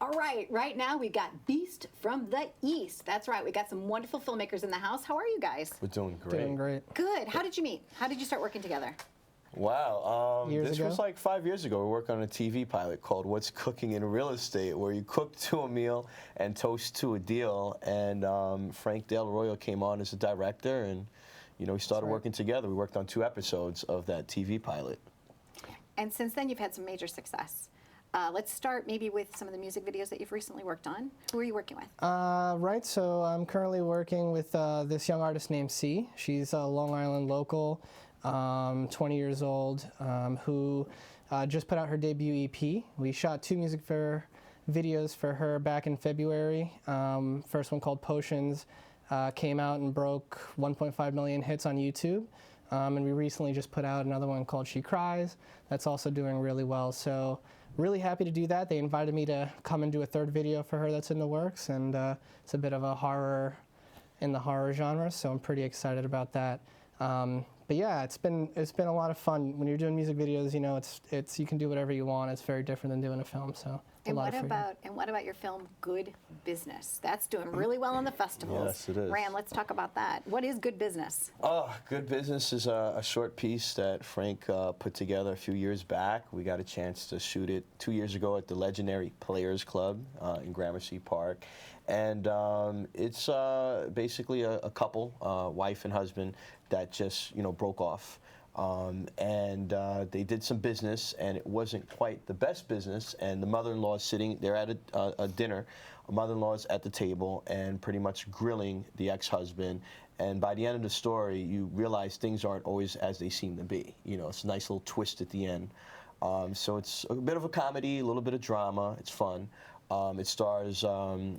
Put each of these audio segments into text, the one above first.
All right, right now we've got Beast from the East. That's right, we got some wonderful filmmakers in the house. How are you guys? We're doing great. Doing great. Good. How did you meet? How did you start working together? Wow, this ago? was like 5 years ago. We worked on a TV pilot called What's Cooking in Real Estate, where you cook to a meal and toast to a deal. And Frank Del Arroyo came on as a director, and we started working together. We worked on 2 episodes of that TV pilot. And since then, you've had some major success. Let's start maybe with some of the music videos that you've recently worked on. Who are you working with? Right, so I'm currently working with this young artist named C. She's a Long Island local, 20 years old, who just put out her debut EP. We shot 2 music videos for her back in February. First one called Potions came out and broke 1.5 million hits on YouTube. And we recently just put out another one called She Cries. That's also doing really well. So really happy to do that. They invited me to come and do a 3rd video for her that's in the works, and it's a bit of a horror in the horror genre, so I'm pretty excited about that. But yeah, it's been a lot of fun. When you're doing music videos, it's you can do whatever you want. It's very different than doing a film. So and what about your film Good Business? That's doing really well in the festivals. Yes, it is. Ram, let's talk about that. What is Good Business? Oh, Good Business is a short piece that Frank put together a few years back. We got a chance to shoot it 2 years ago at the legendary Players Club in Gramercy Park. And it's basically a couple, wife and husband, that just broke off. They did some business, and it wasn't quite the best business. And the mother-in-law is sitting there at a dinner. A mother-in-law is at the table and pretty much grilling the ex-husband. And by the end of the story, you realize things aren't always as they seem to be. It's a nice little twist at the end. So it's a bit of a comedy, a little bit of drama. It's fun. It stars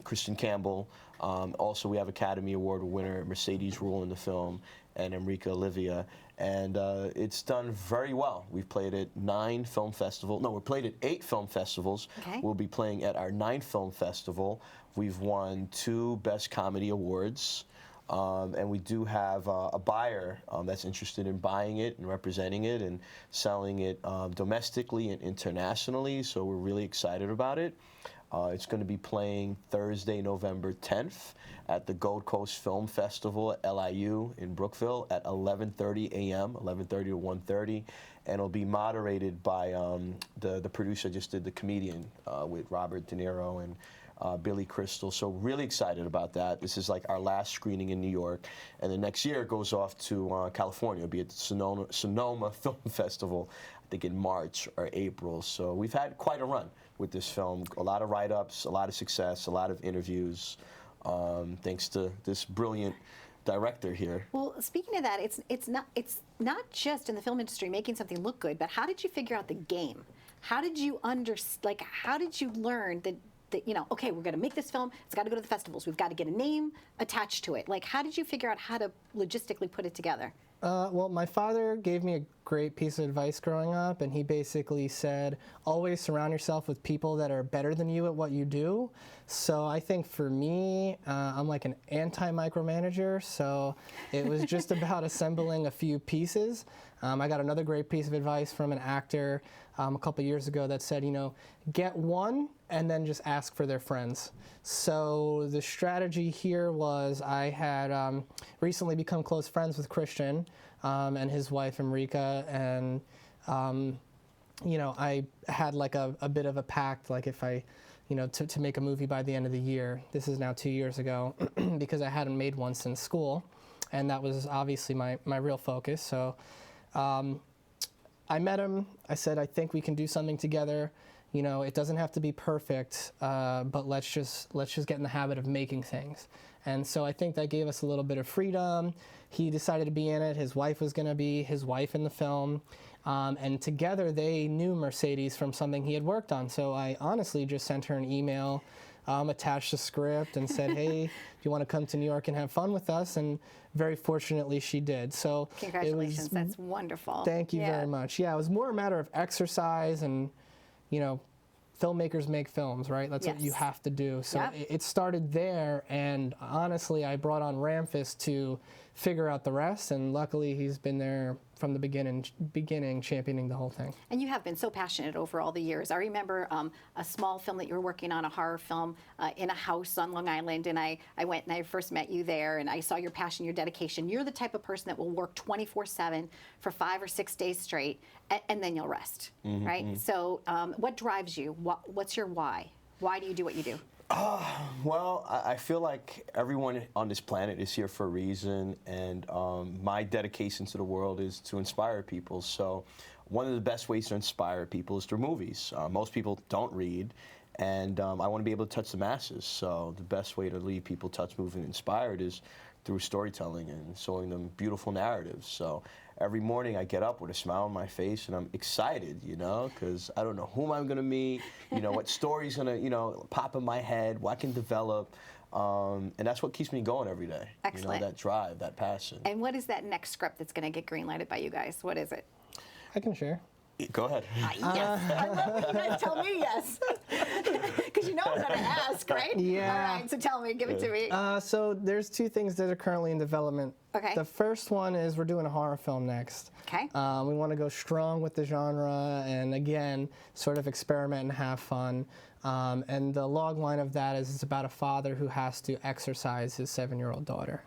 Christian Campbell. Also, we have Academy Award winner Mercedes Rule in the film, and Enrica Olivia. And it's done very well. We've played at 9 film festivals. No, we played at 8 film festivals. Okay. We'll be playing at our 9th film festival. We've won 2 Best Comedy Awards. And we do have a buyer that's interested in buying it and representing it and selling it domestically and internationally. So we're really excited about it. It's going to be playing Thursday, November 10th at the Gold Coast Film Festival at LIU in Brookville at 11:30 a.m., 11:30 to 1:30. And it'll be moderated by the producer just did The Comedian with Robert De Niro and Billy Crystal. So really excited about that. This is like our last screening in New York. And the next year it goes off to California. It'll be at the Sonoma Film Festival, I think in March or April. So we've had quite a run with this film. A lot of write-ups, a lot of success, a lot of interviews, thanks to this brilliant director here. Well, speaking of that, it's not just in the film industry making something look good, but how did you figure out the game? How did you how did you learn that okay, we're going to make this film, it's got to go to the festivals, we've got to get a name attached to it. Like, how did you figure out how to logistically put it together? Well, my father gave me a great piece of advice growing up, and he basically said, always surround yourself with people that are better than you at what you do. So I think for me, I'm like an anti-micromanager, so it was just about assembling a few pieces. I got another great piece of advice from an actor a couple years ago that said, get one and then just ask for their friends. So the strategy here was I had recently become close friends with Christian and his wife Enrica, and I had like a bit of a pact, like if I, to make a movie by the end of the year. This is now 2 years ago because I hadn't made one since school, and that was obviously my real focus. So I met him. I said, I think we can do something together. It doesn't have to be perfect, but let's just get in the habit of making things. And so I think that gave us a little bit of freedom. He decided to be in it. His wife was going to be his wife in the film. And together they knew Mercedes from something he had worked on. So I honestly just sent her an email, attached the script, and said, hey, do you want to come to New York and have fun with us? And very fortunately she did. So congratulations, that's wonderful. Thank you very much. Yeah, it was more a matter of exercise and, filmmakers make films, right? That's what you have to do. So it started there, and honestly, I brought on Ramfis to figure out the rest. And luckily, he's been there from the beginning, championing the whole thing. And you have been so passionate over all the years. I remember a small film that you were working on, a horror film in a house on Long Island, and I went and I first met you there, and I saw your passion, your dedication. You're the type of person that will work 24/7 for 5 or 6 days straight, and then you'll rest, right? So what drives you? What's your why? Why do you do what you do? Well, I feel like everyone on this planet is here for a reason, and my dedication to the world is to inspire people. So one of the best ways to inspire people is through movies. Most people don't read, and I want to be able to touch the masses. So the best way to leave people touched, moved, and inspired is through storytelling and showing them beautiful narratives. So every morning I get up with a smile on my face and I'm excited, you know, because I don't know whom I'm going to meet, you know, what story's going to, you know, pop in my head, what I can develop. And that's what keeps me going every day. Excellent. You know, that drive, that passion. And what is that next script that's going to get green-lighted by you guys? What is it? I can share. Go ahead. Yes. I love when you guys tell me yes. Because you know I'm going to ask, right? Yeah. All right, so tell me, give it to me. So there's 2 things that are currently in development. Okay. The first one is we're doing a horror film next. Okay. We want to go strong with the genre and, again, sort of experiment and have fun. And the log line of that is it's about a father who has to exercise his 7-year-old daughter.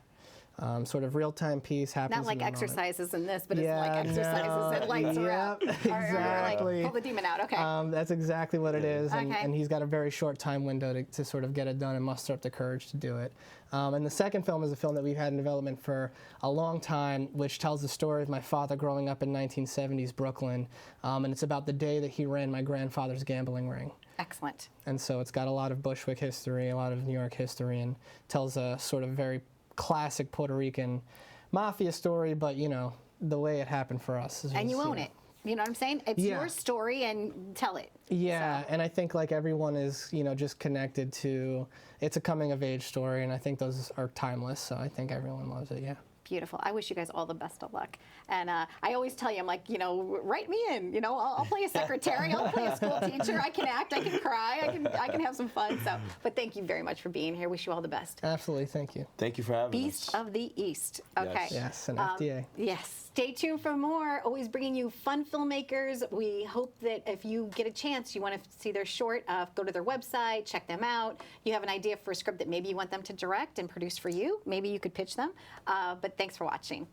Sort of real-time piece happens. Not like in the exercises in this, but Yeah, it's like exercises and lights around. Yep, exactly. Like, pull the demon out. Okay. That's exactly what it is, and, Okay. and he's got a very short time window to sort of get it done and muster up the courage to do it. And the second film is a film that we've had in development for a long time, which tells the story of my father growing up in 1970s Brooklyn, and it's about the day that he ran my grandfather's gambling ring. Excellent. And so it's got a lot of Bushwick history, a lot of New York history, and tells a sort of very classic Puerto Rican mafia story, but, you know, the way it happened for us. And you own it. You know what I'm saying? It's your story, and tell it. Yeah, and I think like everyone is, you know, just connected to, it's a coming of age story, and I think those are timeless, so I think everyone loves it, yeah. Beautiful. I wish you guys all the best of luck. And I always tell you, I'm like, you know, write me in. You know, I'll play a secretary. I'll play a school teacher. I can act. I can cry. I can have some fun. So, but thank you very much for being here. Wish you all the best. Absolutely. Thank you. Thank you for having Beast us. of the East. Okay. Yes, and FDA. Yes. Stay tuned for more. Always bringing you fun filmmakers. We hope that if you get a chance, you want to see their short, go to their website, check them out. You have an idea for a script that maybe you want them to direct and produce for you. Maybe you could pitch them. But thanks for watching.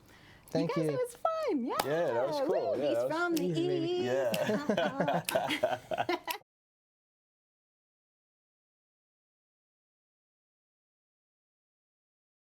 Thank you. you. Guys, it was fun. Yeah. Yeah, that was cool. Woo, Yeah, Beast that was from the easy, baby. East. Yeah.